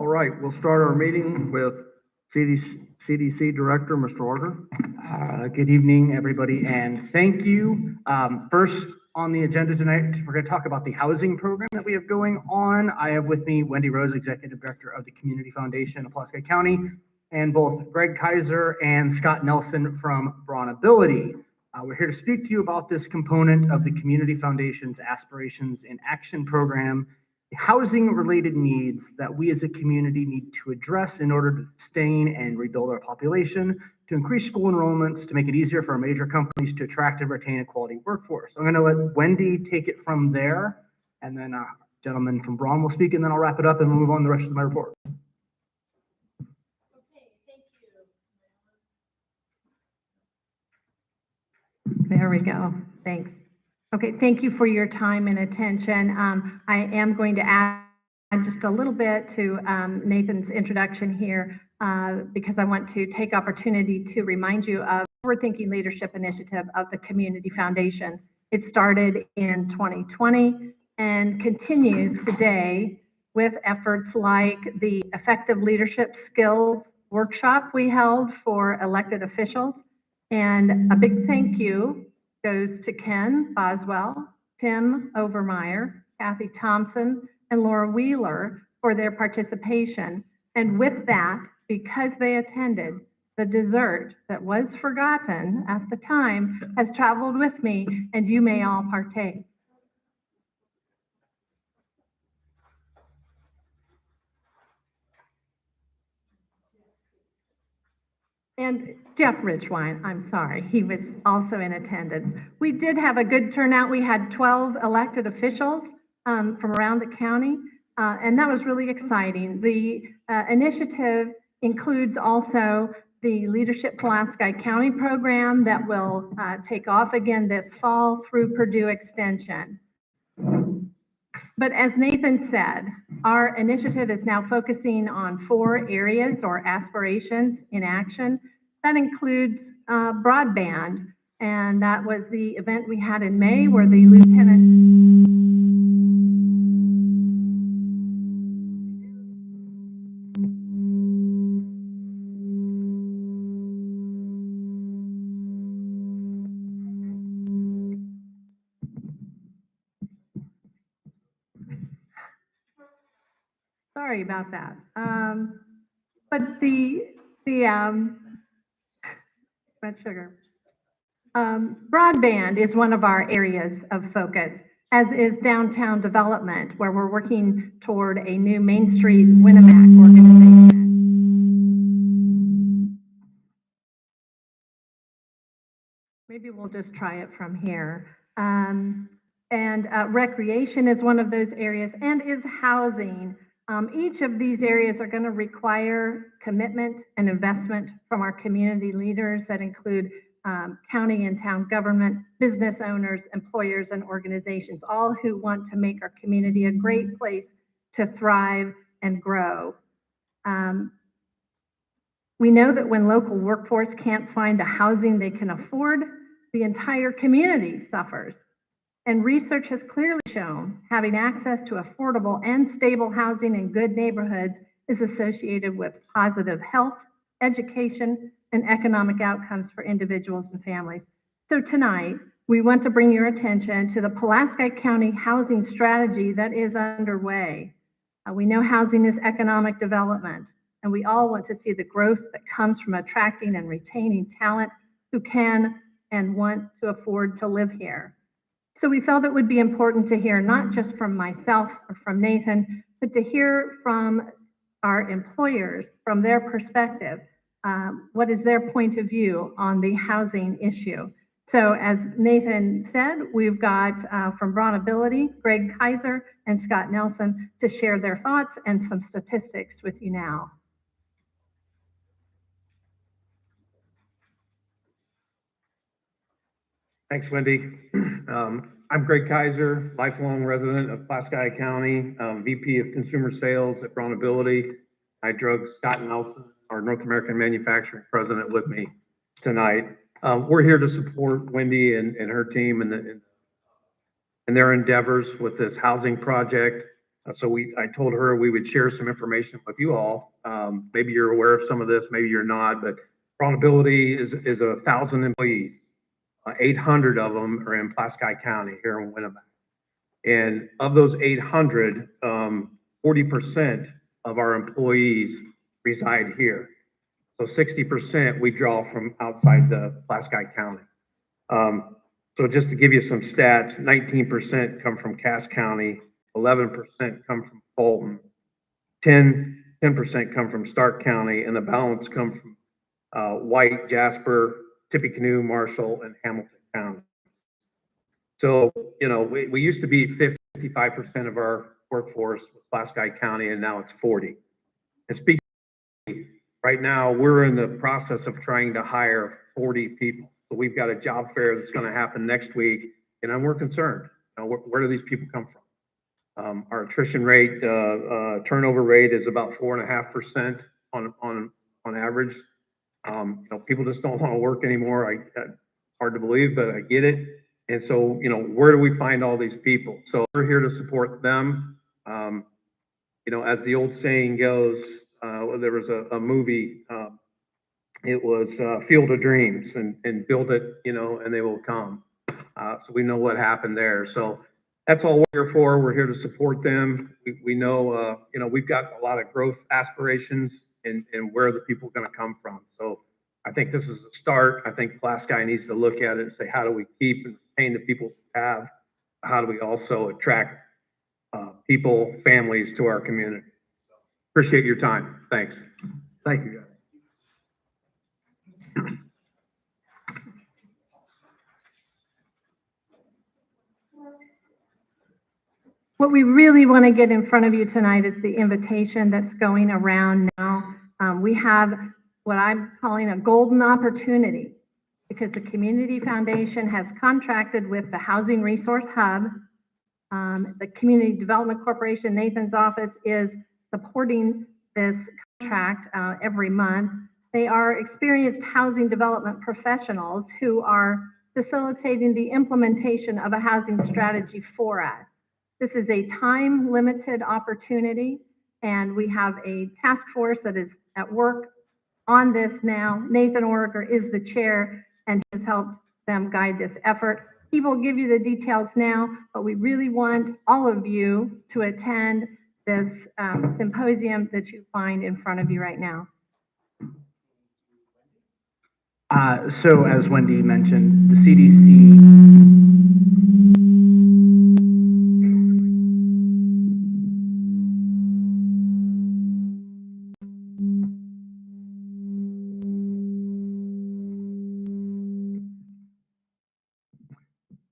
All right, we'll start our meeting with CDC Director, Mr. Orger. Good evening, everybody, and thank you. First on the agenda tonight, we're going to talk about the housing program that we have going on. I have with me Wendy Rose, Executive Director of the Community Foundation of Pulaski County, and both Greg Kaiser and Scott Nelson from Bronability. We're here to speak to you about this component of the Community Foundation's Aspirations in Action program, the housing-related needs that we as a community need to address in order to sustain and rebuild our population, to increase school enrollments, to make it easier for our major companies to attract and retain a quality workforce. I'm going to let Wendy take it from there, and then a gentleman from Braun will speak, and then I'll wrap it up and we'll move on to the rest of my report. There we go. Thanks. Okay, thank you for your time and attention. I am going to add just a little bit to Nathan's introduction here because I want to take opportunity to remind you of the Forward Thinking Leadership Initiative of the Community Foundation. It started in 2020 and continues today with efforts like the Effective Leadership Skills workshop we held for elected officials. And a big thank you goes to Ken Boswell, Tim Overmeyer, Kathy Thompson, and Laura Wheeler for their participation. And with that, because they attended, the dessert that was forgotten at the time has traveled with me, and you may all partake. And Jeff Richwine, I'm sorry, he was also in attendance. We did have a good turnout. We had 12 elected officials from around the county, and that was really exciting. The initiative includes also the Leadership Pulaski County program that will take off again this fall through Purdue Extension. But as Nathan said, our initiative is now focusing on 4 areas or aspirations in action. That includes broadband, and that was the event we had in May where the lieutenant. Sorry about that. But sugar. Broadband is one of our areas of focus, as is downtown development, where we're working toward a new Main Street Winnemac organization. Maybe we'll just try it from here. Recreation is one of those areas, and is housing. Each of these areas are going to require commitment and investment from our community leaders that include county and town government, business owners, employers, and organizations, all who want to make our community a great place to thrive and grow. We know that when local workforce can't find the housing they can afford, the entire community suffers. And research has clearly shown having access to affordable and stable housing in good neighborhoods is associated with positive health, education, and economic outcomes for individuals and families. So tonight, we want to bring your attention to the Pulaski County housing strategy that is underway. We know housing is economic development, and we all want to see the growth that comes from attracting and retaining talent who can and want to afford to live here. So we felt it would be important to hear not just from myself or from Nathan, but to hear from our employers, from their perspective, what is their point of view on the housing issue. So as Nathan said, we've got from Bronability, Greg Kaiser and Scott Nelson to share their thoughts and some statistics with you now. Thanks, Wendy. I'm Greg Kaiser, lifelong resident of Pulaski County, VP of Consumer Sales at Bronability. I drug Scott Nelson, our North American Manufacturing President, with me tonight. We're here to support Wendy and her team in their endeavors with this housing project. So I told her we would share some information with you all. Maybe you're aware of some of this, maybe you're not, but Accountability is 1,000 employees. 800 of them are in Pulaski County here in Winnebago. And of those 800, 40% of our employees reside here. So 60% we draw from outside the Pulaski County. So just to give you some stats, 19% come from Cass County, 11% come from Fulton, 10% come from Stark County, and the balance come from White, Jasper, Tippecanoe, Marshall, and Hamilton County. So, you know, we used to be 55% of our workforce was Pulaski County, and now it's 40. And speaking right now, we're in the process of trying to hire 40 people. So we've got a job fair that's going to happen next week, and we're concerned. You know, where do these people come from? Our attrition rate, turnover rate is about 4.5% on average. You know, people just don't want to work anymore. It's hard to believe, but I get it. And so, you know, where do we find all these people? So we're here to support them. You know, as the old saying goes, there was a movie, it was Field of Dreams, and build it, you know, and they will come. So we know what happened there. So that's all we're here for. We're here to support them. We know, you know, we've got a lot of growth aspirations and where are the people going to come from. So I think this is a start. I think Pulaski needs to look at it and say, how do we keep and retain the people we have? How do we also attract people, families to our community? Appreciate your time. Thanks. Thank you, guys. What we really want to get in front of you tonight is the invitation that's going around now. We have what I'm calling a golden opportunity because the Community Foundation has contracted with the Housing Resource Hub. The Community Development Corporation, Nathan's office, is supporting this contract every month. They are experienced housing development professionals who are facilitating the implementation of a housing strategy for us. This is a time-limited opportunity, and we have a task force that is at work on this now. Nathan Origer is the chair and has helped them guide this effort. He will give you the details now, but we really want all of you to attend this symposium that you find in front of you right now. So as Wendy mentioned, the CDC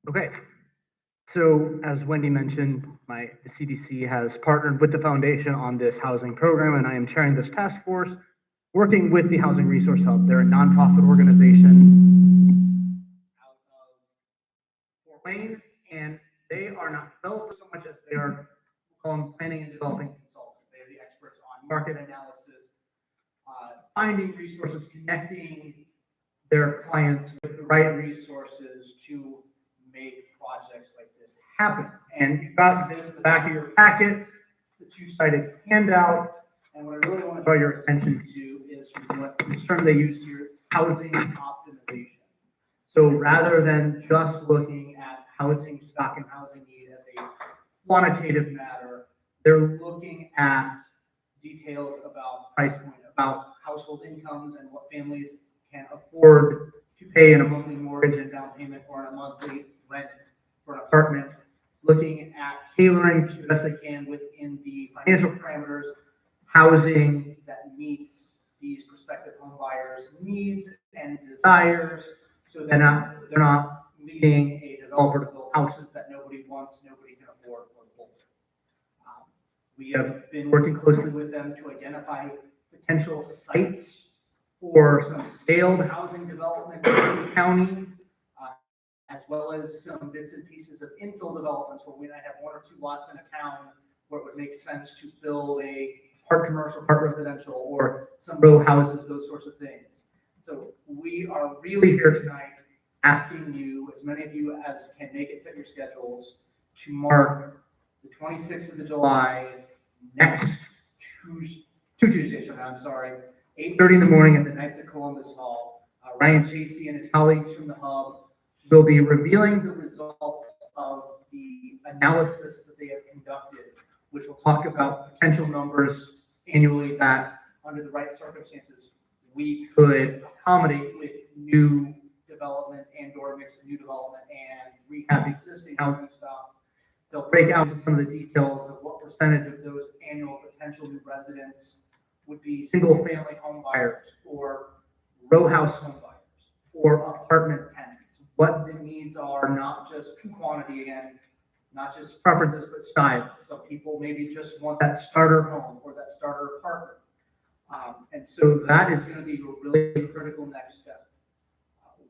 Okay, so as Wendy mentioned, the CDC has partnered with the foundation on this housing program, and I am chairing this task force working with the Housing Resource Hub. They're a nonprofit organization out of Fort Wayne, and they are not developers so much as they are planning and developing consultants. They are the experts on market analysis, finding resources, connecting their clients with the right resources to make projects like this happen. And you've got this in the back of your packet, the two-sided handout. And what I really want to draw your attention to is what this term they use here, housing optimization. So rather than just looking at housing stock and housing need as a quantitative matter, they're looking at details about price point, about household incomes and what families can afford to pay in a monthly mortgage and down payment or in a monthly rent for an apartment, looking at tailoring to best they can within the financial parameters, housing that meets these prospective home buyers' needs and desires, so they're not leading a developer to build houses that nobody wants, nobody can afford or hold. We have been working closely with them to identify potential sites for some scaled housing development in the county, as well as some bits and pieces of infill developments where we might have one or two lots in a town where it would make sense to build a part commercial, part residential, or some row houses, those sorts of things. So we are really here tonight asking you, as many of you as can make it fit your schedules, to mark the the 26th of July, it's next Tuesday, 2 Tuesdays from now, I'm sorry, 8:30 in the morning at the Knights of Columbus Hall. Ryan Chasey and his colleagues from the Hub will be revealing the results of the analysis that they have conducted, which will talk about potential numbers annually that, under the right circumstances, we could accommodate with new development and/or mix of new development and rehab existing housing stock. They'll break out some of the details of what percentage of those annual potential new residents would be single-family home buyers or row house home buyers or apartment tenants. What the needs are, not just quantity again, not just preferences, but style. So people maybe just want that starter home or that starter apartment. And so that is going to be a really critical next step.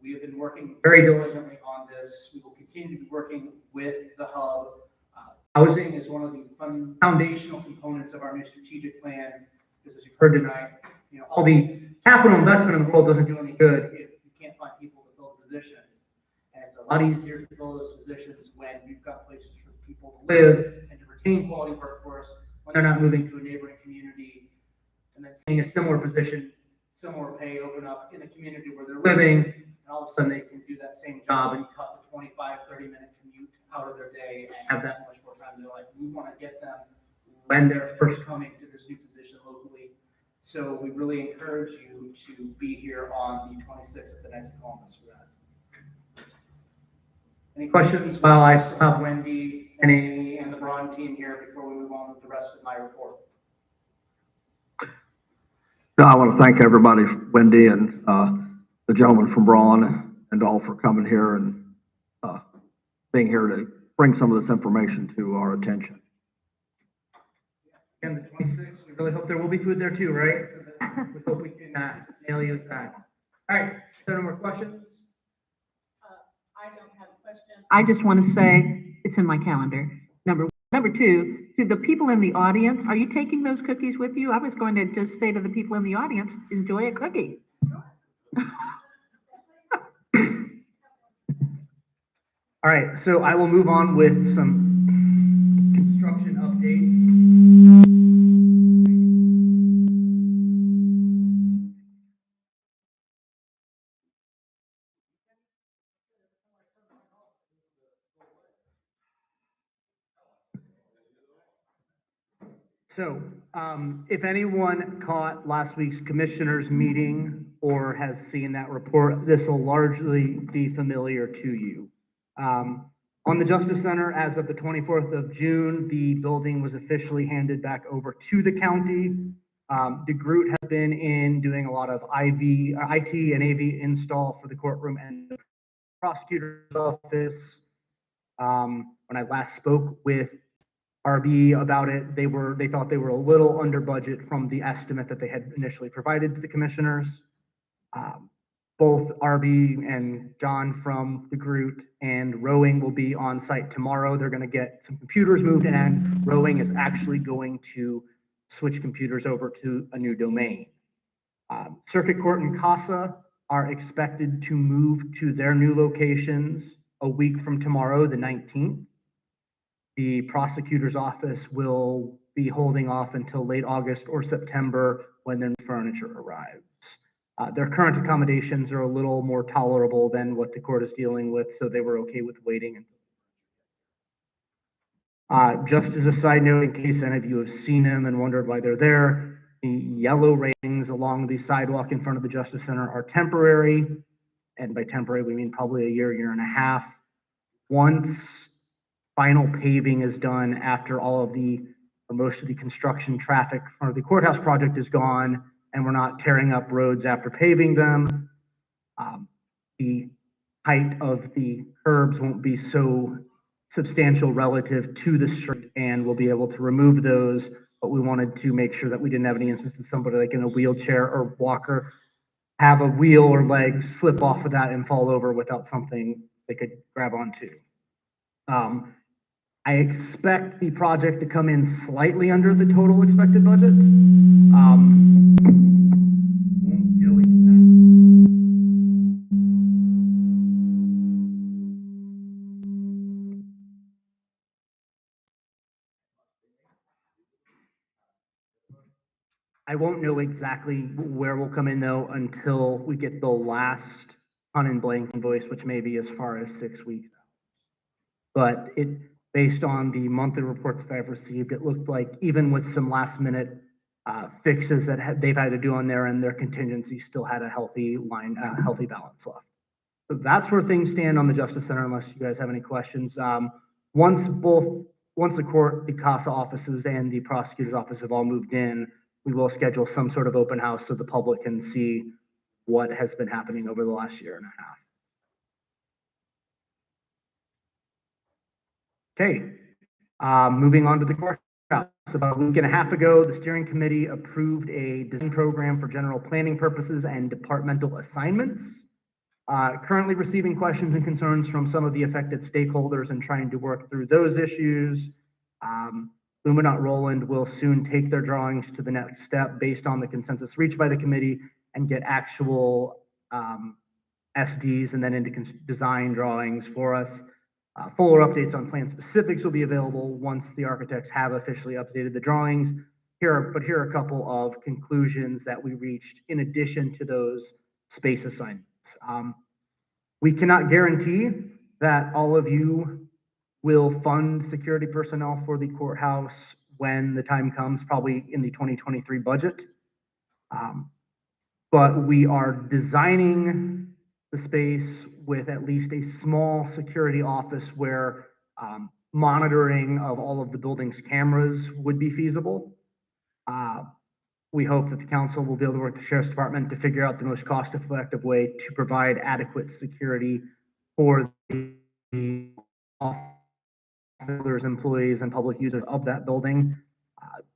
We have been working very diligently on this. We will continue to be working with the Hub. Housing is one of the foundational components of our new strategic plan, because as you've heard tonight, all the capital investment in the world doesn't do any good if you can't find people to fill positions. And it's a lot easier to fill those positions when you've got places for people to live and to retain quality workforce when they're not moving to a neighboring community and then seeing a similar position, similar pay open up in the community where they're living, and all of a sudden they can do that same job and cut the 25, 30-minute commute out of their day and have that much more time in their life. We want to get them when they're first coming to this new position locally. So we really encourage you to be here on the 26th at the Knights of Columbus for that. Any questions while I have Wendy and Amy and the Braun team here before we move on with the rest of my report? No, I want to thank everybody, Wendy and the gentleman from Braun and all for coming here and being here to bring some of this information to our attention. And the 26th, we really hope there will be food there too, right? So that we hope we can nail you with that. All right, so no more questions? I don't have a question. I just want to say, it's in my calendar. Number two, to the people in the audience, are you taking those cookies with you? I was going to just say to the people in the audience, enjoy a cookie. All right, so I will move on with some construction updates. So, if anyone caught last week's commissioners meeting or has seen that report, this will largely be familiar to you. On the Justice Center, as of the 24th of June, the building was officially handed back over to the county. DeGroot has been in doing a lot of IT and AV install for the courtroom and the prosecutor's office. When I last spoke with RB about it, they thought they were a little under budget from the estimate that they had initially provided to the commissioners. Both RB and John from the Groot and Rowing will be on site tomorrow. They're going to get some computers moved, and Rowing is actually going to switch computers over to a new domain. Circuit Court and CASA are expected to move to their new locations a week from tomorrow, the 19th. The prosecutor's office will be holding off until late August or September when their furniture arrives. Their current accommodations are a little more tolerable than what the court is dealing with, so they were okay with waiting. Just as a side note, in case any of you have seen them and wondered why they're there, the yellow railings along the sidewalk in front of the Justice Center are temporary. And by temporary, we mean probably a year and a half. Once final paving is done after all of the, or most of the construction traffic for the courthouse project is gone, and we're not tearing up roads after paving them, the height of the curbs won't be so substantial relative to the street, and we'll be able to remove those. But we wanted to make sure that we didn't have any instances somebody like in a wheelchair or walker have a wheel or leg slip off of that and fall over without something they could grab onto. I expect the project to come in slightly under the total expected budget. I won't know exactly where we'll come in though until we get the last ton and blank invoice, which may be as far as 6 weeks out. But based on the monthly reports that I've received, it looked like even with some last minute fixes that they've had to do on there, and their contingency still had a healthy balance left. So that's where things stand on the Justice Center, unless you guys have any questions. Once the court, the CASA offices, and the prosecutor's office have all moved in, we will schedule some sort of open house so the public can see what has been happening over the last year and a half. Okay, moving on to the courthouse. About a week and a half ago, the steering committee approved a design program for general planning purposes and departmental assignments. Currently receiving questions and concerns from some of the affected stakeholders and trying to work through those issues. Luminat Roland will soon take their drawings to the next step based on the consensus reached by the committee and get actual SDs and then into design drawings for us. Fuller updates on plan specifics will be available once the architects have officially updated the drawings. Here are a couple of conclusions that we reached in addition to those space assignments. We cannot guarantee that all of you will fund security personnel for the courthouse when the time comes, probably in the 2023 budget. But we are designing the space with at least a small security office where monitoring of all of the building's cameras would be feasible. We hope that the council will be able to work with the sheriff's department to figure out the most cost-effective way to provide adequate security for the officers, employees, and public users of that building.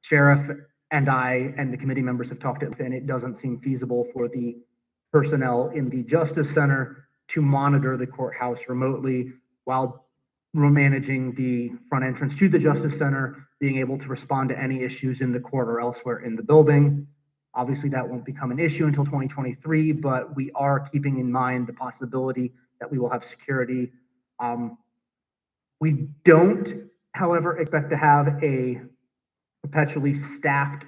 Sheriff and I and the committee members have talked it, and it doesn't seem feasible for the personnel in the Justice Center to monitor the courthouse remotely while managing the front entrance to the Justice Center, being able to respond to any issues in the court or elsewhere in the building. Obviously, that won't become an issue until 2023, but we are keeping in mind the possibility that we will have security. We don't, however, expect to have a perpetually staffed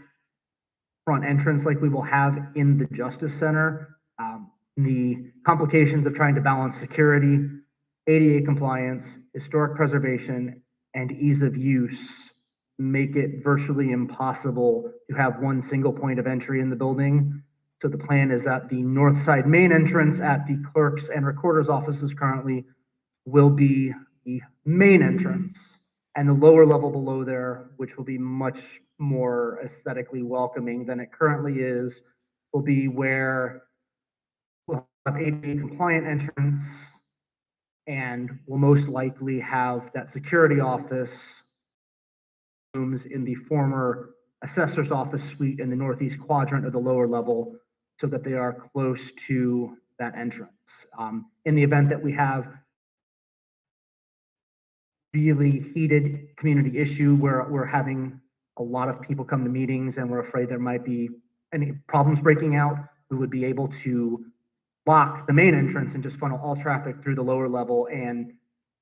front entrance like we will have in the Justice Center. The complications of trying to balance security, ADA compliance, historic preservation, and ease of use make it virtually impossible to have one single point of entry in the building. So the plan is that the north side main entrance at the clerk's and recorder's offices currently will be the main entrance, and the lower level below there, which will be much more aesthetically welcoming than it currently is, will be where we'll have ADA compliant entrance, and we'll most likely have that security office rooms in the former assessor's office suite in the northeast quadrant of the lower level so that they are close to that entrance. In the event that we have really heated community issue where we're having a lot of people come to meetings and we're afraid there might be any problems breaking out, we would be able to lock the main entrance and just funnel all traffic through the lower level and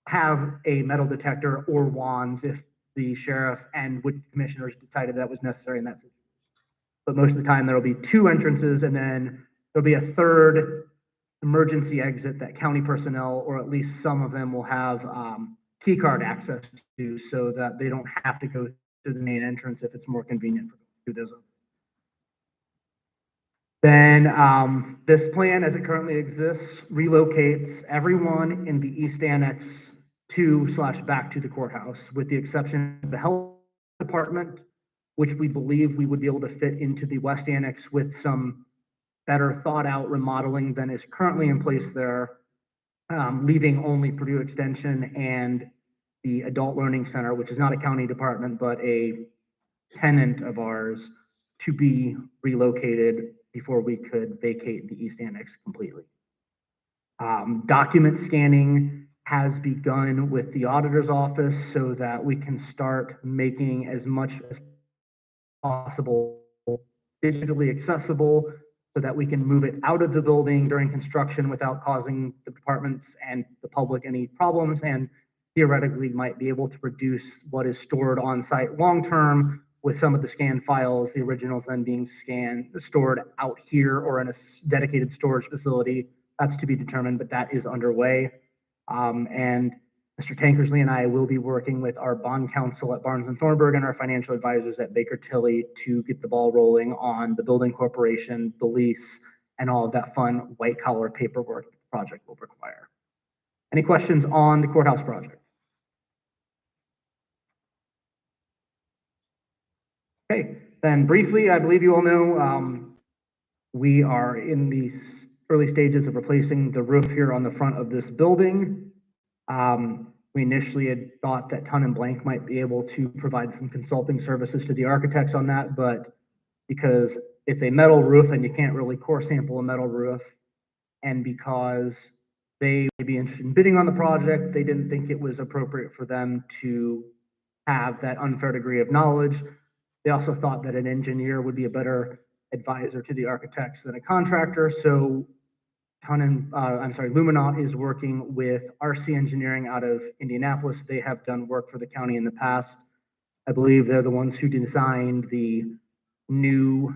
have a metal detector or wands if the sheriff and with commissioners decided that was necessary in that situation. But most of the time there will be two entrances, and then there'll be a third emergency exit that county personnel, or at least some of them, will have key card access to, so that they don't have to go to the main entrance if it's more convenient for them to do those. Then this plan, as it currently exists, relocates everyone in the East Annex to/back to the courthouse, with the exception of the health department, which we believe we would be able to fit into the West Annex with some better thought out remodeling than is currently in place there, leaving only Purdue Extension and the Adult Learning Center, which is not a county department, but a tenant of ours, to be relocated before we could vacate the East Annex completely. Document scanning has begun with the auditor's office so that we can start making as much as possible digitally accessible so that we can move it out of the building during construction without causing the departments and the public any problems, and theoretically might be able to reduce what is stored on site long-term with some of the scanned files, the originals then being stored out here or in a dedicated storage facility. That's to be determined, but that is underway. And Mr. Tankersley and I will be working with our bond counsel at Barnes and Thornburg and our financial advisors at Baker Tilly to get the ball rolling on the building corporation, the lease, and all of that fun white collar paperwork the project will require. Any questions on the courthouse project? Okay, then briefly, I believe you all know, we are in the early stages of replacing the roof here on the front of this building. We initially had thought that Ton and Blank might be able to provide some consulting services to the architects on that, but because it's a metal roof and you can't really core sample a metal roof, and because they may be interested in bidding on the project, they didn't think it was appropriate for them to have that unfair degree of knowledge. They also thought that an engineer would be a better advisor to the architects than a contractor. So Luminaut is working with RC Engineering out of Indianapolis. They have done work for the county in the past. I believe they're the ones who designed the new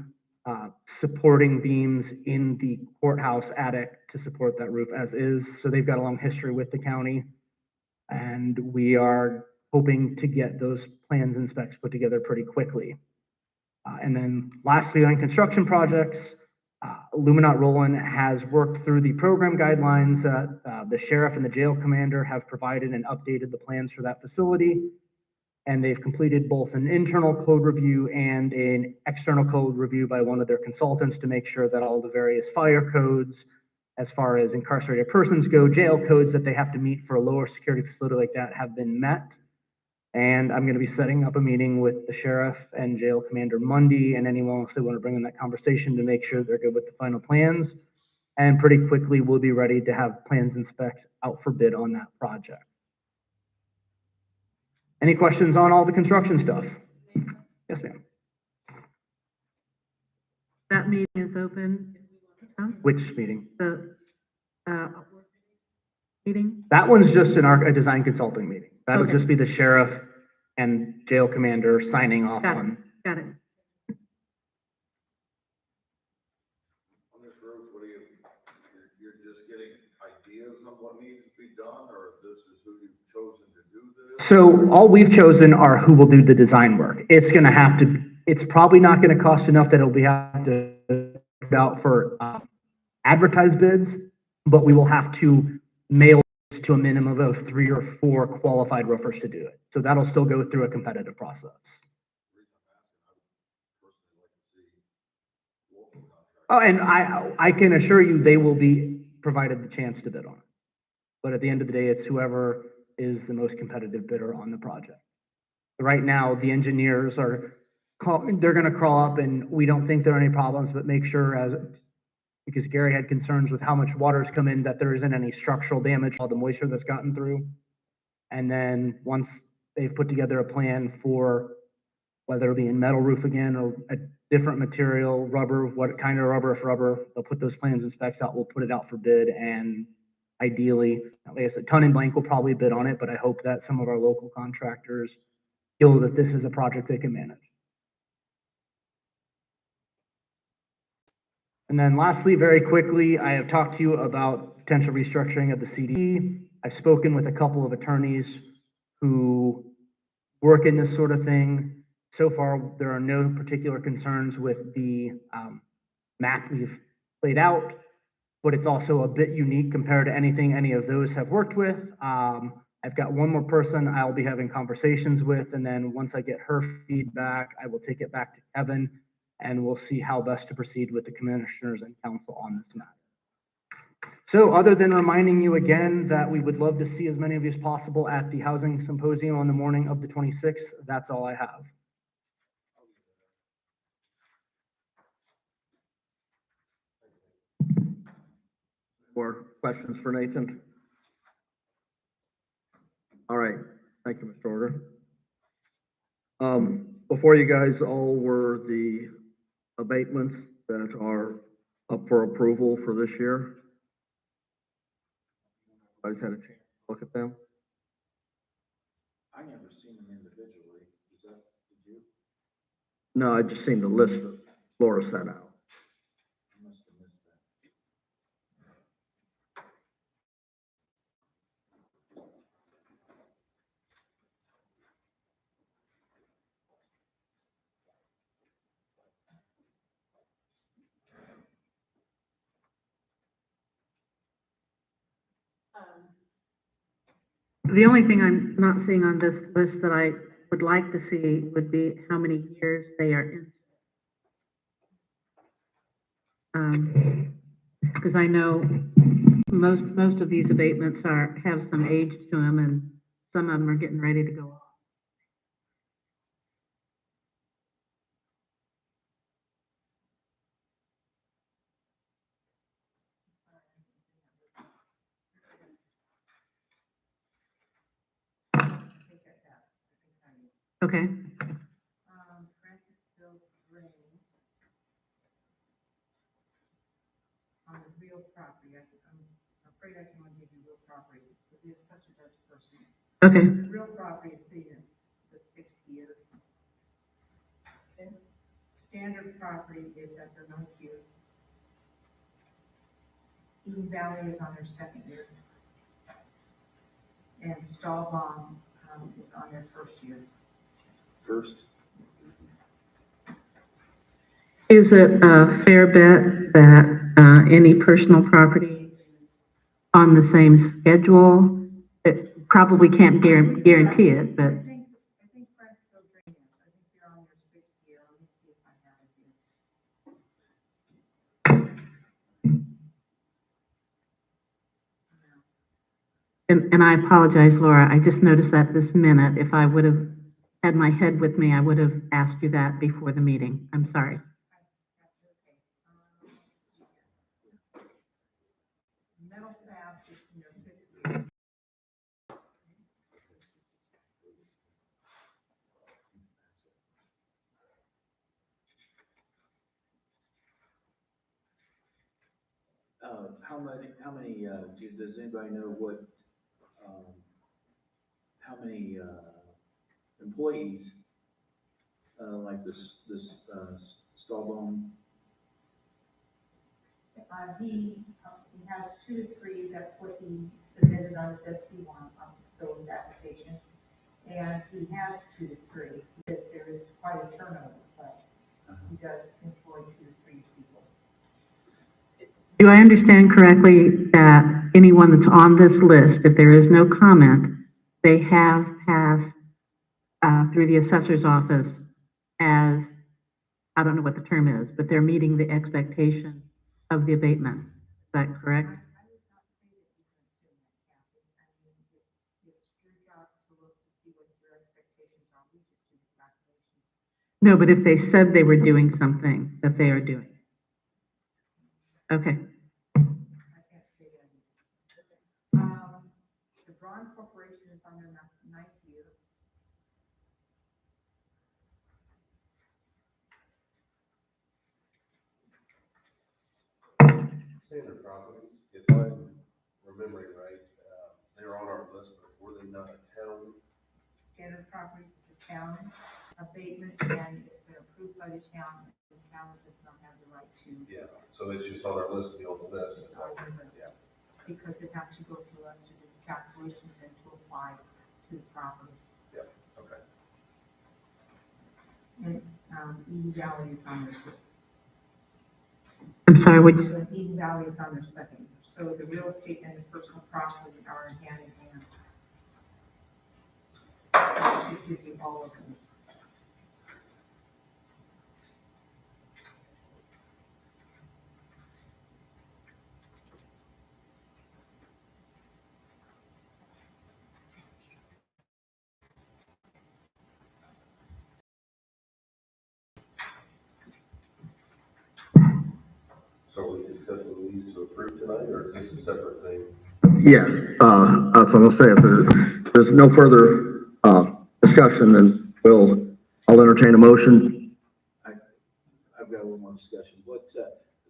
supporting beams in the courthouse attic to support that roof as is. So they've got a long history with the county, and we are hoping to get those plans and specs put together pretty quickly. And then lastly, on construction projects, Luminaut Roland has worked through the program guidelines that the sheriff and the jail commander have provided and updated the plans for that facility. And they've completed both an internal code review and an external code review by one of their consultants to make sure that all the various fire codes, as far as incarcerated persons go, jail codes that they have to meet for a lower security facility like that have been met. And I'm going to be setting up a meeting with the sheriff and jail commander Monday and anyone else they want to bring in that conversation to make sure they're good with the final plans. And pretty quickly, we'll be ready to have plans and specs out for bid on that project. Any questions on all the construction stuff? Yes, ma'am. That meeting is open. Which meeting? The meeting? That one's just a design consulting meeting. That'll Okay. just be the sheriff and jail commander signing off Got it. on. Got it. On this roof, what do you're just getting ideas on what needs to be done, or this is who you've chosen to do this? So all we've chosen are who will do the design work. It's probably not going to cost enough that it'll have to put out for advertised bids, but we will have to mail to a minimum of 3 or 4 qualified roofers to do it. So that'll still go through a competitive process. Oh, and I can assure you they will be provided the chance to bid on it. But at the end of the day, it's whoever is the most competitive bidder on the project. Right now, the engineers they're going to crawl up, and we don't think there are any problems, but make sure because Gary had concerns with how much water's come in, that there isn't any structural damage, all the moisture that's gotten through. And then once they've put together a plan for whether it'll be in metal roof again or a different material, rubber, what kind of rubber, if rubber, they'll put those plans and specs out, we'll put it out for bid, and ideally, like I said, Ton and Blank will probably bid on it, but I hope that some of our local contractors feel that this is a project they can manage. And then lastly, very quickly, I have talked to you about potential restructuring of the CD. I've spoken with a couple of attorneys who work in this sort of thing. So far, there are no particular concerns with the map we've laid out, but it's also a bit unique compared to anything any of those have worked with. I've got one more person I'll be having conversations with, and then once I get her feedback, I will take it back to Kevin, and we'll see how best to proceed with the commissioners and council on this matter. So other than reminding you again that we would love to see as many of you as possible at the housing symposium on the morning of the 26th, that's all I have. More questions for Nathan? All right, thank you, Mr. Order. Before you guys all were the abatements that are up for approval for this year. I just had a chance to look at them. I never seen them individually. Is that, did you? No, I just seen the list that Laura sent out. I must have missed that. The only thing I'm not seeing on this list that I would like to see would be how many years they are in. Because I know most of these abatements have some age to them, and some of them are getting ready to go off. Okay. On the real property, I'm afraid I can only give you real property, but the assessor does personal. Okay. The real property is seen as the 6th year. And standard property is at their 9th year. Eden Valley is on their 2nd year. And Stahlbaum is on their 1st year. First? Is it a fair bet that any personal property on the same schedule? It probably can't guarantee it, but. I think Frank's still doing it. I think they're on their 6th year. Let me see if I have it here. And I apologize, Laura, I just noticed that this minute. If I would have had my head with me, I would have asked you that before the meeting. I'm sorry. Metal fab is in their 5th year. How many, does anybody know what, how many, employees, like this Stahlbaum? He has 2 to 3, that's what he submitted on his SB1, so his application. And he has 2 to 3, because there is quite a turnover, but he does employ 2 to 3 people. Do I understand correctly that anyone that's on this list, if there is no comment, they have passed through the assessor's office as, I don't know what the term is, but they're meeting the expectation of the abatement. Is that correct? I would not say that you can assume that, Kathy. I mean, it's your job to look to see what your expectations are. We just do the calculations. No, but if they said they were doing something, that they are doing. Okay. I can't say that. The Braun Corporation is on their 9th year. Standard properties, if I'm remembering right, they're on our list, but were they not a town? Standard Properties is a town abatement, and it's been approved by the town. The town does not have the right to. Yeah, so it's just on our list to be on the list. It's on the list. Yeah. Because it has to go through us to do the calculations and to apply to the property. Yeah, okay. And, Eden Valley is on their 6th. I'm sorry, would you? So Eden Valley is on their 2nd. So the real estate and the personal property are hand in hand. I should give you all of them. So are we discussing these to approve tonight, or is this a separate thing? Yes, that's what I'm gonna say. If there's no further, discussion, then I'll entertain a motion. I've got a little more discussion.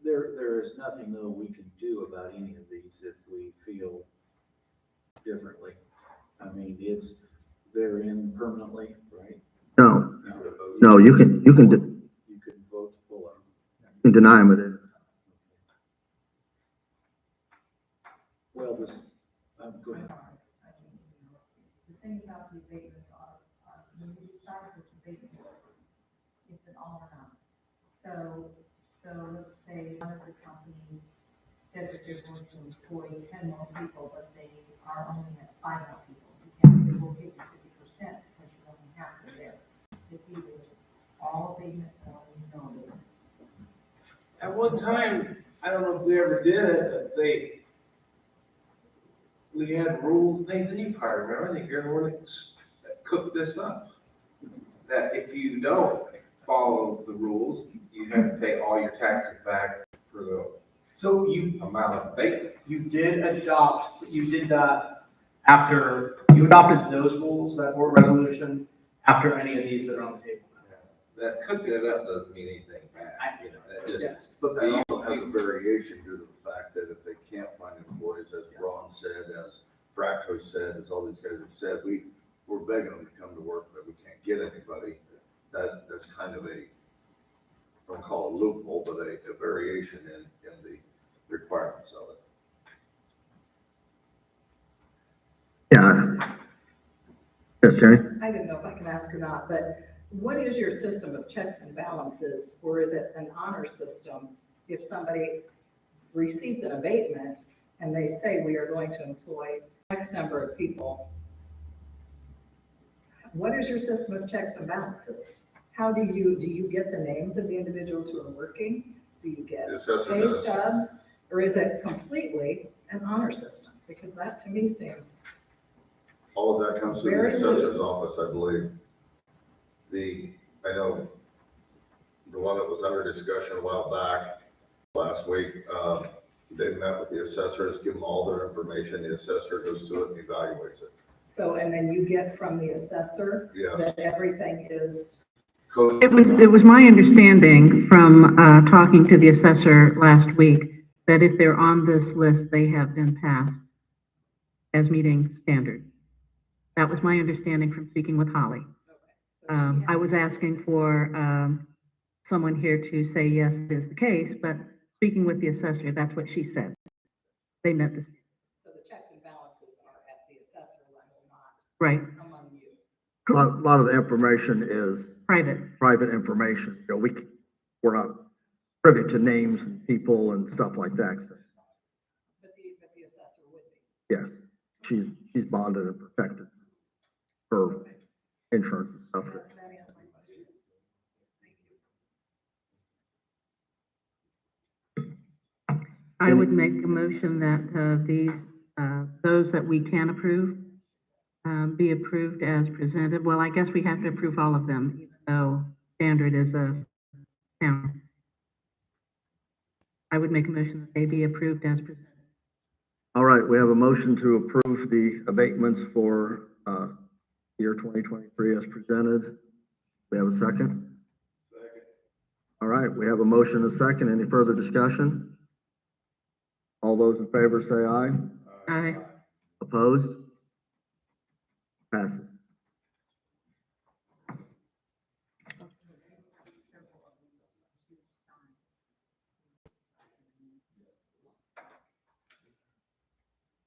There is nothing though we can do about any of these if we feel differently. I mean, they're in permanently, right? No, you can can deny them it. Well, this, go ahead. The thing about the abatements when you start with abatements, it's an all or none. So let's say one of the companies said that they're going to employ 10 more people, but they are only at 5 more people. You can't say, we'll give you 50% because you're only halfway there. It's either all abatement or no abatement. At one time, I don't know if we ever did it, but we had rules, Nathan, you probably remember, I think you're the one that cooked this up. That if you don't follow the rules, you have to pay all your taxes back for the So you, amount of abatement. you did that after, you adopted those rules, that board resolution, after any of these that are on the table. That cooking it up doesn't mean anything bad, you know, that just. Yes. But that also has a variation due to the fact that if they can't find employees, as Ron said, as Fracco said, as all these guys have said, we're begging them to come to work, but we can't get anybody. That's kind of a, don't call it a loophole, but a variation in the requirements of it. Yeah. Yes, Jenny? I didn't know if I can ask or not, but what is your system of checks and balances, or is it an honor system? If somebody receives an abatement and they say we are going to employ X number of people, what is your system of checks and balances? How do you get the names of the individuals who are working? Do you get The assessor pay does. stubs, or is it completely an honor system? Because that to me seems, All of that comes through the Very assessor's loose. office, I believe. I know the one that was under discussion a while back, last week, they met with the assessors, give them all their information, the assessor goes through it and evaluates it. so, and then you get from the assessor Yeah. that everything is. Code, It was my understanding from talking to the assessor last week that if they're on this list, they have been passed as meeting standard. That was my understanding from speaking with Holly. I was asking for someone here to say yes is the case, but speaking with the assessor, that's what she said. They met this, So the checks and balances are at the assessor level, not right, among you. A lot of the information is private. private information. You know, we're not privy to names and people and stuff like that. But the assessor would be. Yes, she's bonded and protected for insurance and stuff. That answers my question. Thank you. I would make a motion that those that we can approve, be approved as presented. Well, I guess we have to approve all of them, even though standard is a town. I would make a motion that they be approved as presented. All right, we have a motion to approve the abatements for year 2023 as presented. We have a second? second. All right, we have a motion and a second. Any further discussion? All those in favor say aye. Aye. Opposed? Passes.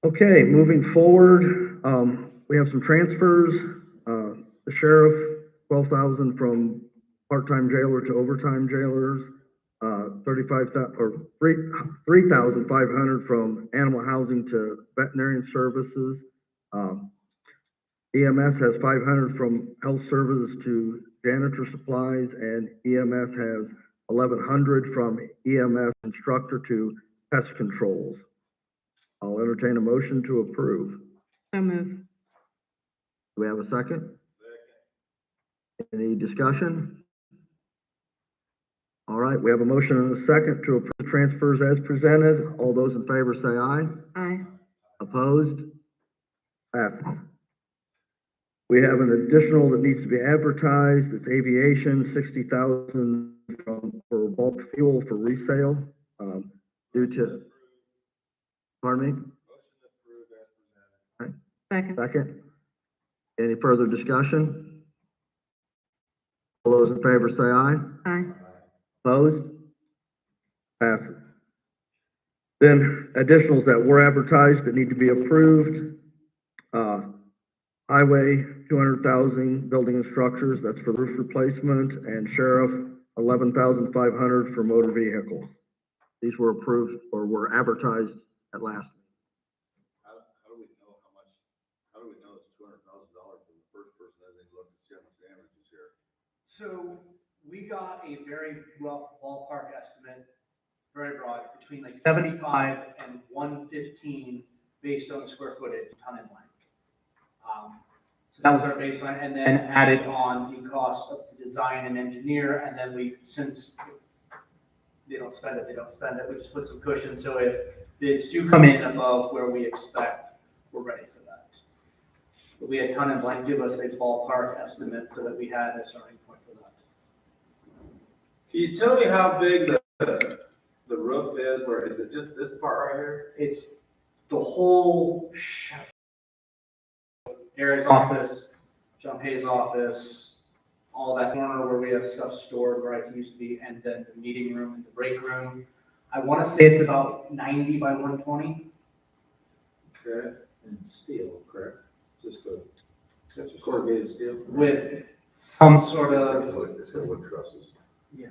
Okay, moving forward, we have some transfers. The sheriff, 12,000 from part-time jailer to overtime jailers, 3,500 from animal housing to veterinarian services. EMS has 500 from health services to janitor supplies, and EMS has 1,100 from EMS instructor to pest controls. I'll entertain a motion to approve. So move. Do we have a second? Any discussion? All right, we have a motion and a second to approve transfers as presented. All those in favor say aye. Aye. Opposed? Passes. We have an additional that needs to be advertised. It's aviation, 60,000 for bulk fuel for resale, due to, pardon me? Second. Second. Any further discussion? All those in favor say aye. Aye. Opposed? Passes. Then additionals that were advertised that need to be approved. Highway, 200,000, building and structures, that's for roof replacement, and sheriff, 11,500 for motor vehicles. These were approved or were advertised at last. How do we know how much, how do we know it's $200,000 from the first person that they look to see how much damage is here? So we got a very rough ballpark estimate, very broad, between like 75 and 115 based on the square footage, ton and length. So that was our baseline, and then added on the cost of the design and engineer, and then we, since they don't spend it, we just put some cushion, so if bids do come in above where we expect, we're ready for that. But we had ton and blank give us a ballpark estimate so that we had a starting point for that. Can you tell me how big the roof is, or is it just this part right here? It's the whole Gary's office, John Hay's office, all that corner where we have stuff stored where it used to be, and then the meeting room and the break room. I want to say it's about 90 by 120. Okay, and steel, correct? Just a corrugated steel? With some sort of, It's got wood trusses. yeah.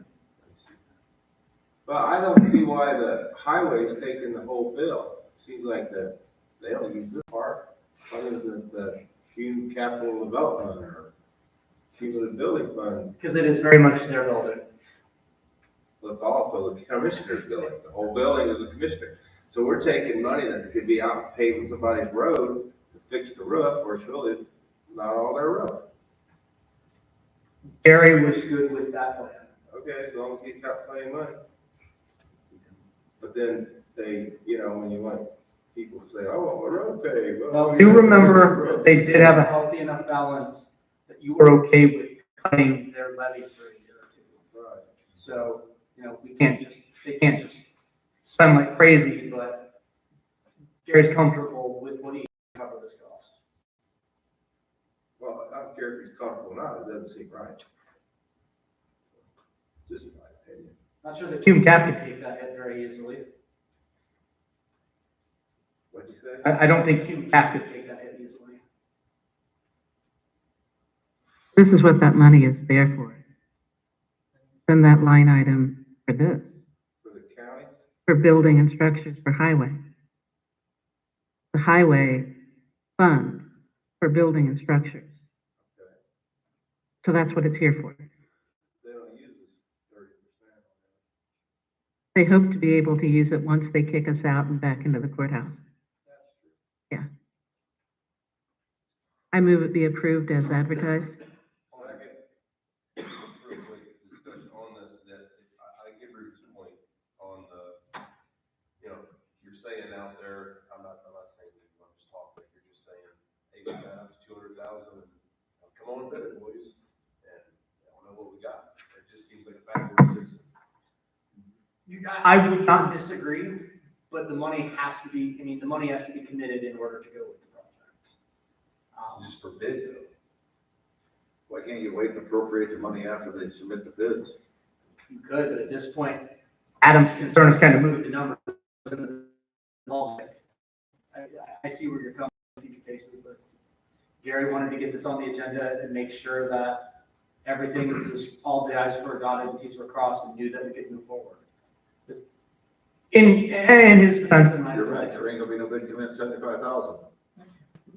But I don't see why the highway's taking the whole bill. It seems like they don't use this part, other than the human capital development or human building fund. Because it is very much their building. But it's also the commissioner's building. The whole building is a commissioner. So we're taking money that could be out paving somebody's road to fix the roof, or it's really not all their roof. Gary was good with that plan. Okay, as long as he's got plenty of money. But then they, when you want people to say, oh, I want my road paved. Well, do remember that they did have a healthy enough balance that you were okay with cutting their levy for a year or two. Right. So, they can't just spend like crazy, but Gary's comfortable with what he can cover this cost. Well, I don't care if he's comfortable or not, it doesn't seem right. Just my opinion. Not sure that Cume Cap can take that hit very easily. What'd you say? I don't think Cume Cap could take that hit easily. This is what that money is there for. Send that line item for this, For the county? for building and structures for highway. The highway fund for building and structures. Okay. So that's what it's here for. They don't use this 30%. They hope to be able to use it once they kick us out and back into the courthouse. That's true. Yeah. I move it be approved as advertised. Second, real quick discussion on this, that I get Ruth's point on the, you're saying out there, I'm not saying you, I'm just talking, you're just saying, hey, we got 200,000, and come on, bid it, boys, and I don't know what we got. It just seems like a backward system. I would not disagree, but the money has to be committed in order to go with the project. Just for bid though. Why can't you wait and appropriate the money after they submit the bids? You could, but at this point, Adam's concern is kind of move the number. I see where you're coming from in future cases, but Gary wanted to get this on the agenda and make sure that everything was, all the i's were dotted and t's were crossed, and knew that we could move forward. In his defense, and You're right, there ain't gonna be no bid come in 75,000.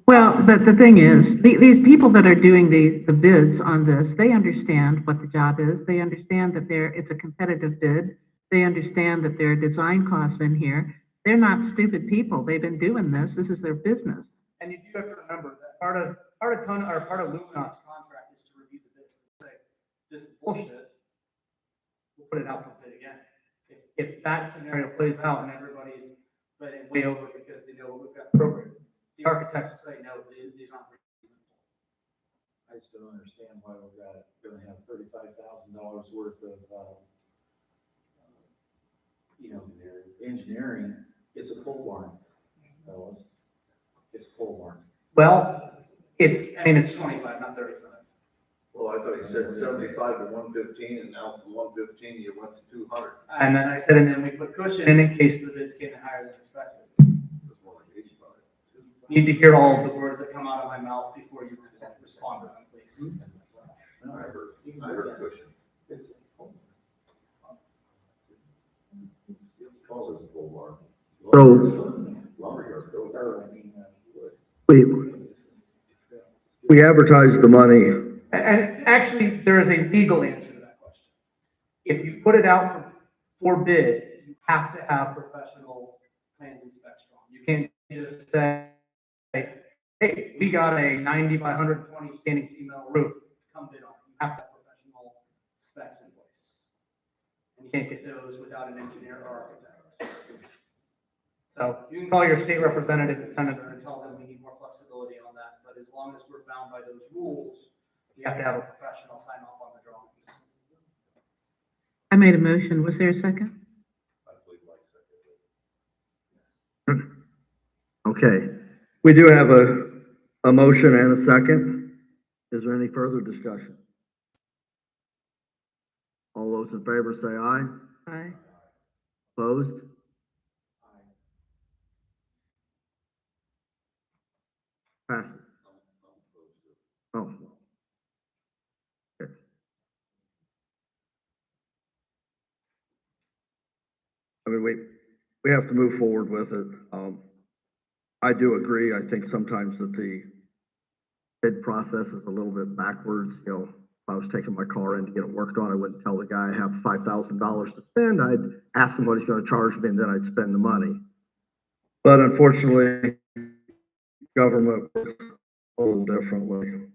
Well, but the thing is, these people that are doing the bids on this, they understand what the job is. They understand that it's a competitive bid. They understand that there are design costs in here. They're not stupid people. They've been doing this. This is their business. And you do have to remember that part of Luminous contract is to review the bids and say, this is bullshit. We'll put it out for bid again. If that scenario plays out and everybody's bidding way over because they know what we've got programmed, the architects will say, no, these aren't reasonable. I just don't understand why we're gonna have $35,000 worth of, engineering. It's a pole barn, fellas. It's a pole barn. Well, it's 25, not 35. Oh, I thought you said 75 to 115, and now from 115 you went to 200. And then I said, and then we put cushion in case the bids came in higher than expected. That's more like 85. You need to hear all of the words that come out of my mouth before you respond to them, please. I heard cushion. Calls us a boulevard. So Lumberyard, go we advertised the money. And actually, there is a legal answer to that question. If you put it out for bid, you have to have professional plans and specs drawn. You can't just say, hey, we got a 90 by 120 standing seam metal roof, come bid on it. You have to have professional specs in place. And you can't get those without an engineer or architect. So you can call your state representative and senator and tell them we need more flexibility on that, but as long as we're bound by those rules, we have to have a professional sign off on the drawings. I made a motion. Was there a second? I believe Mike seconded. Okay, we do have a motion and a second. Is there any further discussion? All those in favor say aye. Aye. Opposed? Passes. Oh. Okay. I mean, we have to move forward with it. I do agree. I think sometimes that the bid process is a little bit backwards. You know, if I was taking my car in to get it worked on, I wouldn't tell the guy I have $5,000 to spend. I'd ask him what he's going to charge me, and then I'd spend the money. But unfortunately, government works a little differently.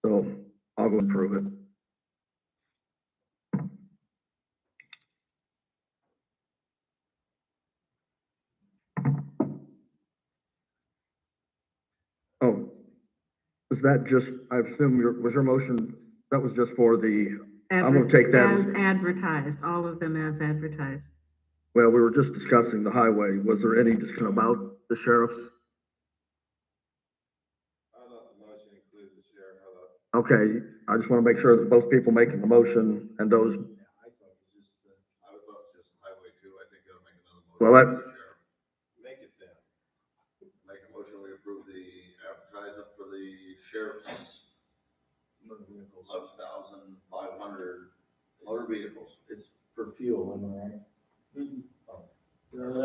So I'll go and prove it. Oh, was that just, I assume was your motion, that was just for the, I'm gonna take that As advertised, all of them as advertised. well, we were just discussing the highway. Was there any discussion about the sheriff's? I thought the motion included the sheriff. Okay, I just want to make sure that both people making the motion and those, I thought it was just highway too. I think I'll make another motion. well, that, for the sheriff. Make it then. Make a motion, we approve the advertisement for the sheriff's 11,500 motor vehicles. It's for fuel, am I right? No,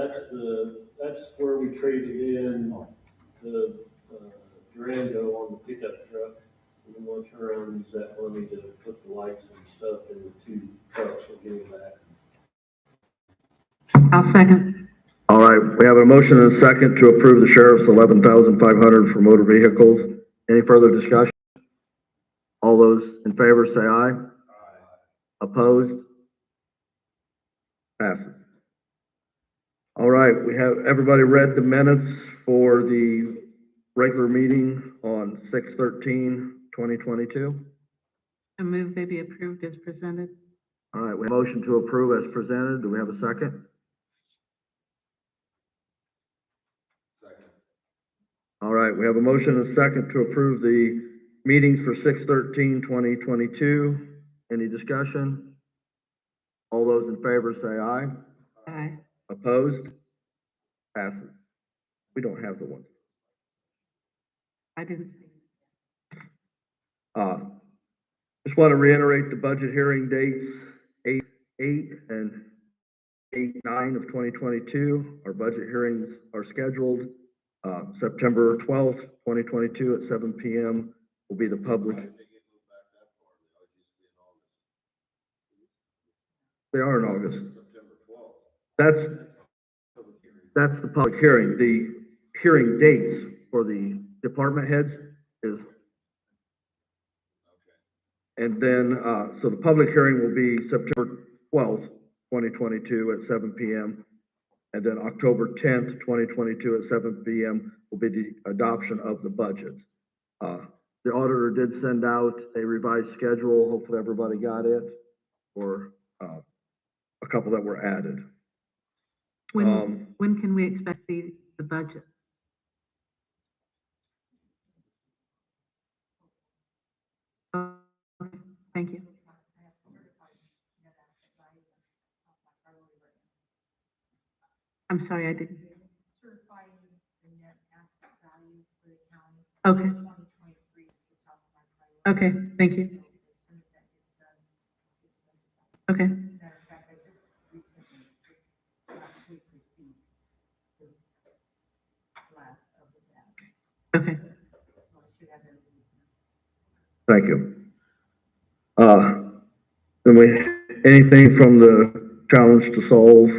that's where we traded in the Durango on the pickup truck. And we want to turn around and use that money to put the lights and stuff in the two trucks we're getting back. I'll second. all right, we have a motion and a second to approve the sheriff's 11,500 for motor vehicles. Any further discussion? All those in favor say aye. Opposed? Passes. All right, we have, everybody read the minutes for the regular meeting on 6/13/2022? I move they be approved as presented. All right, we have a motion to approve as presented. Do we have a second? Second. All right, we have a motion and a second to approve the meetings for 6/13/2022. Any discussion? All those in favor say aye. Aye. Opposed? Passes. We don't have the one. I didn't see. Just want to reiterate the budget hearing dates, 8/8 and 8/9 of 2022. Our budget hearings are scheduled. September 12th, 2022 at 7 p.m. will be the public. They are in August. September 12th. That's the public hearing. The hearing dates for the department heads is, and then, so the public hearing will be September 12th, 2022 at 7 p.m. And then October 10th, 2022 at 7 p.m. will be the adoption of the budget. The auditor did send out a revised schedule. Hopefully everybody got it, or a couple that were added. When can we expect the budget? Thank you. I'm sorry, I didn't. Certifying the net asset value for the county. Okay, 2023 is the top of my priority. okay, thank you. So as soon as that gets done, I'll get Okay, them done. Matter of fact, I just recently, last week, received the last of the data. okay. So I should have everything. Thank you. Then anything from the challenge to solve?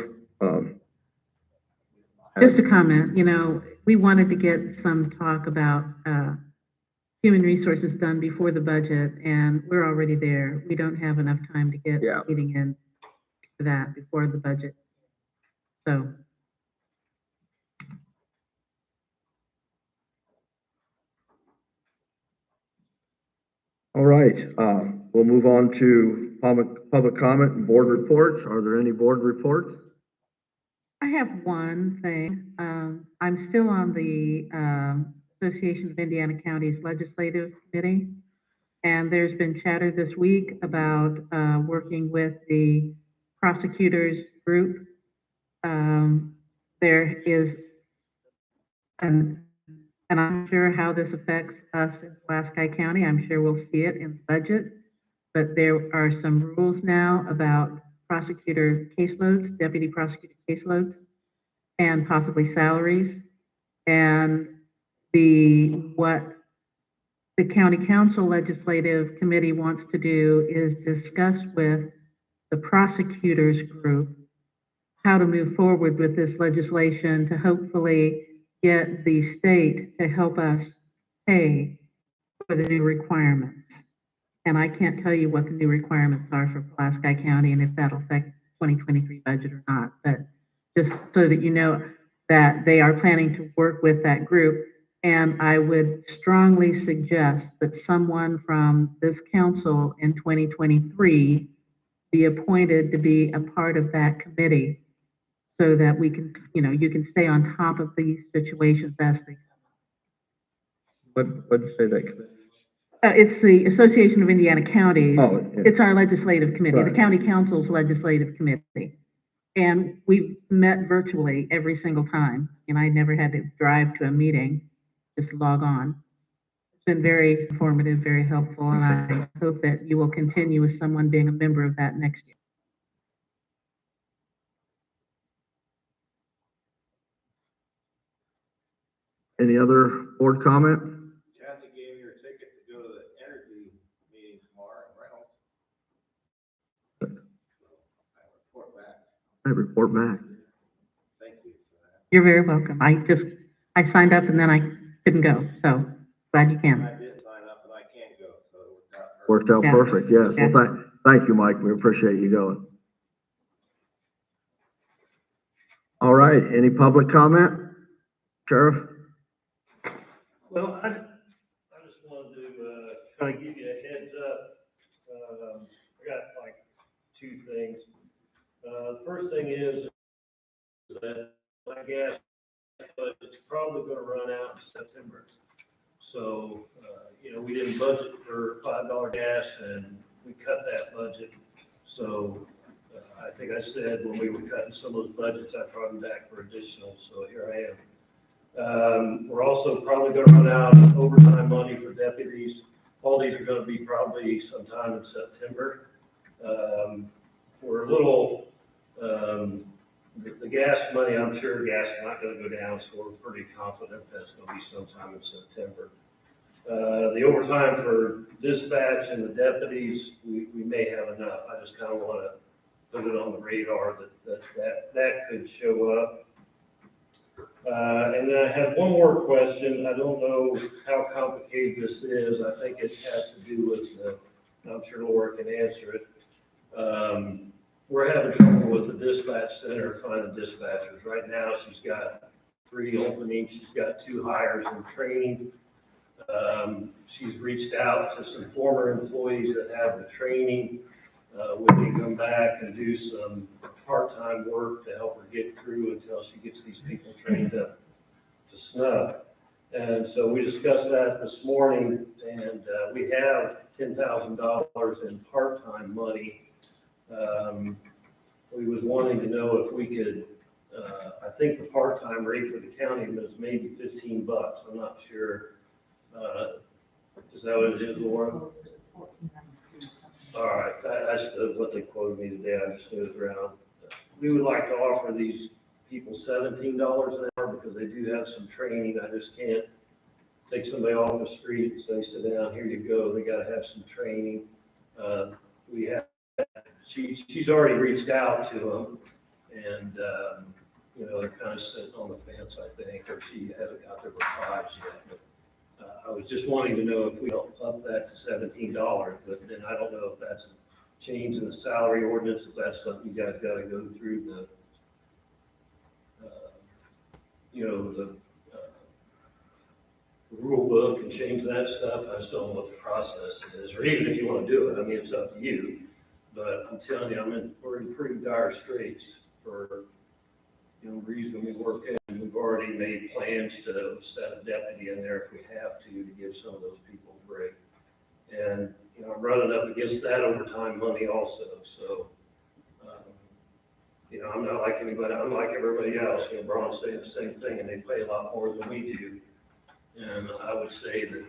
Just a comment, we wanted to get some talk about, human resources done before the budget, and we're already there. We don't have enough time to get Yeah. a meeting in for that before the budget. So, All right, we'll move on to public comment and board reports. Are there any board reports? I have one thing. I'm still on the Association of Indiana Counties Legislative Committee, and there's been chatter this week about working with the prosecutors group. There is, and I'm sure how this affects us in Pulaski County. I'm sure we'll see it in the budget, but there are some rules now about prosecutor caseloads, deputy prosecutor caseloads, and possibly salaries. And what the county council legislative committee wants to do is discuss with the prosecutors group how to move forward with this legislation to hopefully get the state to help us pay for the new requirements. And I can't tell you what the new requirements are for Pulaski County and if that'll affect 2023 budget or not, but just so that you know that they are planning to work with that group. And I would strongly suggest that someone from this council in 2023 be appointed to be a part of that committee so that we can, you can stay on top of these situations as they come. What did you say that? It's the Association of Indiana Counties. Oh, yeah. It's our legislative committee, the Right. county council's legislative committee. And we've met virtually every single time, and I never had to drive to a meeting, just log on. It's been very informative, very helpful, and I hope that you will continue with someone being a member of that next year. Any other board comment? Kathy gave you a ticket to go to the energy meeting tomorrow in Reynolds. I report back. I report back. Thank you for that. You're very welcome. I signed up and then I couldn't go, so glad you can. I did sign up, but I can't go, so it worked out. Worked out Yeah. perfect, yes. Yeah. Well, thank you, Mike. We appreciate you going. All right, any public comment? Sheriff? Well, I just wanted to, kind of give you a heads up. I got like two things. The first thing is that my gas budget's probably gonna run out in September. So, we didn't budget for $5 gas and we cut that budget. So, I think I said when we were cutting some of those budgets, I'd probably be back for additional, so here I am. We're also probably gonna run out of overtime money for deputies. All these are gonna be probably sometime in September. We're a little, the gas money, I'm sure gas is not gonna go down, so we're pretty confident that's gonna be sometime in September. The overtime for dispatch and the deputies, we may have enough. I just kind of wanna put it on the radar that could show up. And then I have one more question. I don't know how complicated this is. I think it has to do with I'm sure Laura can answer it. We're having trouble with the dispatch center finding dispatchers. Right now, she's got 3 openings. She's got 2 hires in training. She's reached out to some former employees that have the training. When they come back and do some part-time work to help her get through until she gets these people trained up to snuff. And so we discussed that this morning, and we have $10,000 in part-time money. We was wanting to know if we could, I think the part-time rate for the county was maybe $15. I'm not sure. Is that what it is, Laura? All right, that's what they quoted me today. I just knew it was around. We would like to offer these people $17 an hour because they do have some training. I just can't take somebody off the street and say, sit down, here you go. They gotta have some training. We have, she's already reached out to them and, you know, they're kind of sitting on the fence, I think, or she hasn't got their replies yet. But, I was just wanting to know if we don't up that to $17, but then I don't know if that's a change in the salary ordinance, if that's something you guys gotta go through the, you know, the rule book and change that stuff. I just don't know what the process is, or even if you want to do it, I mean, it's up to you. But I'm telling you, we're in pretty dire straits for, you know, reason we work in. We've already made plans to set a deputy in there if we have to give some of those people a break. And, you know, I'm running up against that overtime money also. So, you know, I'm not like anybody, I'm like everybody else. You know, Braun's saying the same thing, and they pay a lot more than we do. And I would say that,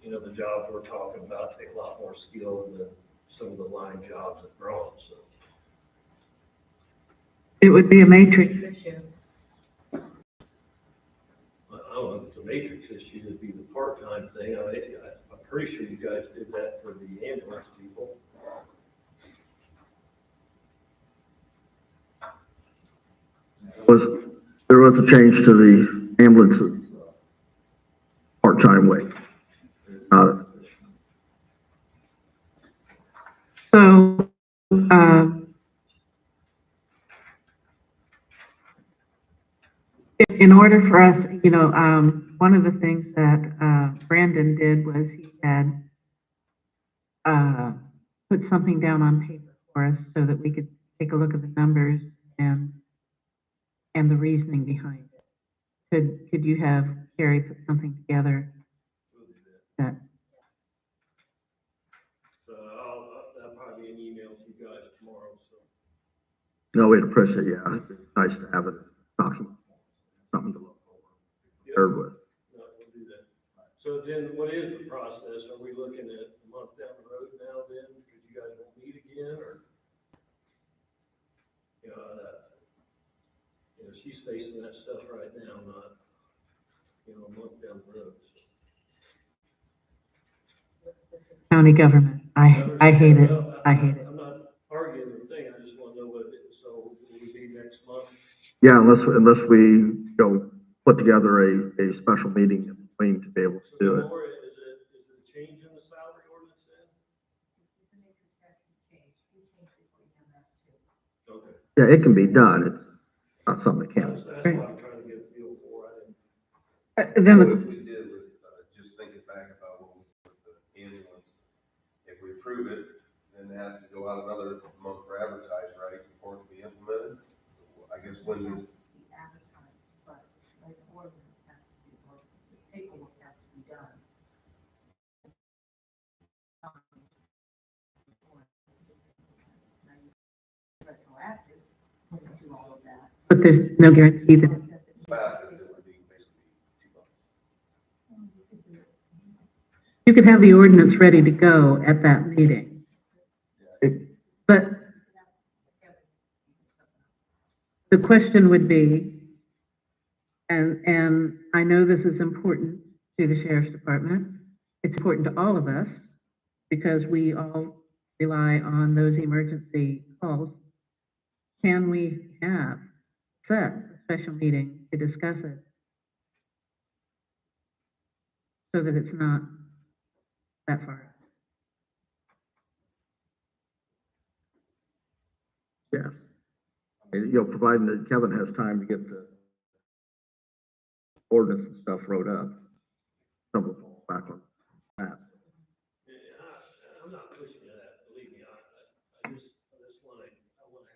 you know, the jobs we're talking about take a lot more skill than some of the line jobs at Braun, so. It would be a matrix issue. I don't know if it's a matrix issue, it'd be the part-time thing. I'm pretty sure you guys did that for the ambulance people. There was a change to the ambulances part-time wage. So, in order for us, you know, one of the things that Brandon did was he had put something down on paper for us so that we could take a look at the numbers and the reasoning behind it. Could you have Carrie put something together that? So that'll probably be an email to you guys tomorrow, so. No, we'd appreciate it. Yeah, it's nice to have it document, something to look forward with. No, we'll do that. So then what is the process? Are we looking at a month down the road now then? Because you guys won't meet again, or? You know, she's facing that stuff right now, not, you know, a month down the road. So. County government. I hate it. I hate it. I'm not arguing the thing. I just want to know what it is. So will we be next month? Yeah, unless we, you know, put together a special meeting in between to be able to do it. Laura, is it a change in the salary ordinance then? Okay. Yeah, it can be done. It's not something that can't. That's what I'm trying to get a feel for. Then What the, if we did with, just thinking back about what we did with the ambulance, if we approve it, then it has to go out another month for advertise, right, before it can be implemented? I guess when is, But like the ordinance has to be, or the paperwork has to be done. Retroactive, when you do all of that. but there's no guarantee that fastest it would be basically 2 months. you could have the ordinance ready to go at that meeting. But the question would be, and I know this is important to the sheriff's department, it's important to all of us because we all rely on those emergency calls. Can we have set a special meeting to discuss it so that it's not that far? Yeah. And, you know, providing that Kevin has time to get the ordinance and stuff wrote up. Some will fall back on that. I'm not pushing it out, believe me, I just want to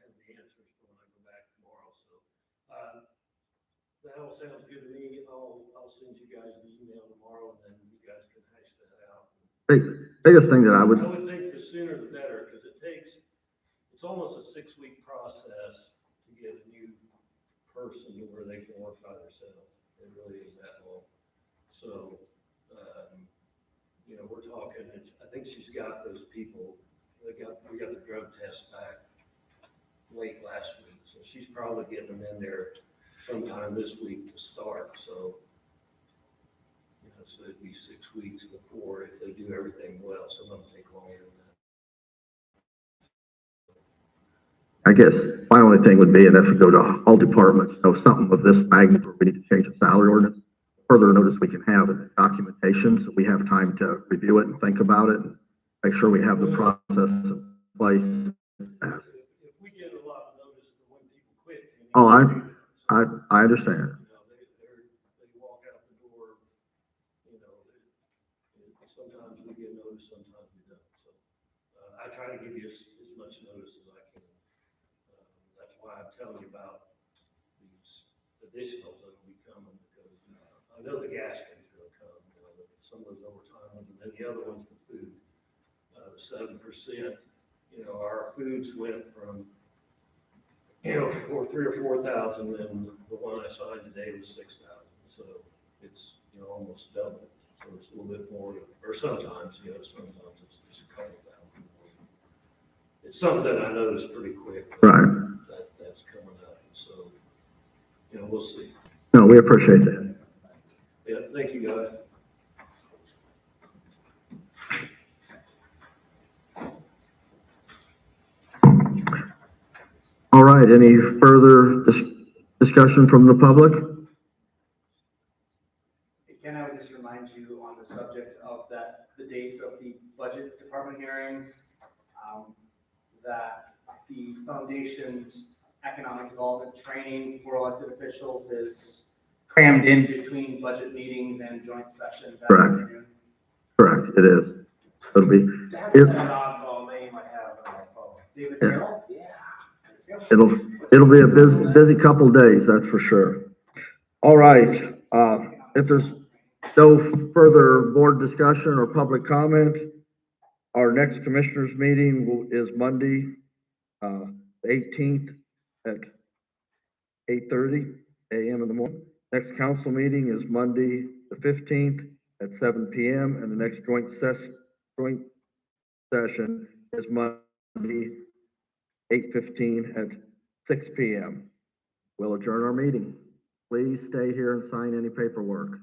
have the answers for when I go back tomorrow, so. That all sounds good to me. I'll send you guys the email tomorrow, and then you guys can hash that out. Biggest thing that I would, I would think the sooner the better, because it's almost a 6-week process to get a new person to where they can work by themselves. It really is that long. So, we're talking, I think she's got those people, we got the drug test back late last week, so she's probably getting them in there sometime this week to start, so, so it'd be 6 weeks before, if they do everything well, some of them take longer than that. I guess my only thing would be, and if we go to all departments, something of this magnitude, we need to change the salary ordinance. Further notice we can have in the documentation, so we have time to review it and think about it, and make sure we have the process in place. If we get a lot of notice for when people quit. Oh, I understand. They walk out the door, sometimes we get notice, sometimes we don't, so, I try to give you as much notice as I can. That's why I'm telling you about these additionals that will be coming, because I know the gas thing's gonna come, some of those overtime ones, and then the other one's the food. The 7%, our foods went from, for 3,000 or 4,000, and the one I signed today was 6,000, so it's, almost double. So it's a little bit more, or sometimes it's just a couple thousand. It's something that I noticed pretty quick. Right. That's coming up, so, we'll see. No, we appreciate that. Yeah, thank you, guys. All right, any further discussion from the public? Again, I would just remind you on the subject of the dates of the budget department hearings, that the foundation's economic development training for elected officials is crammed in between budget meetings and joint sessions that Correct. afternoon. Correct, it is. It'll be, That's an oddball name I have on my phone. David Yeah. Carroll? Yeah. it'll be a busy couple days, that's for sure. All right, if there's no further board discussion or public comment, our next commissioners meeting is Monday, the 18th at 8:30 a.m. in the morning. Next council meeting is Monday, the 15th at 7 p.m. and the next joint session is Monday, 8:15 at 6 p.m. We'll adjourn our meeting. Please stay here and sign any paperwork.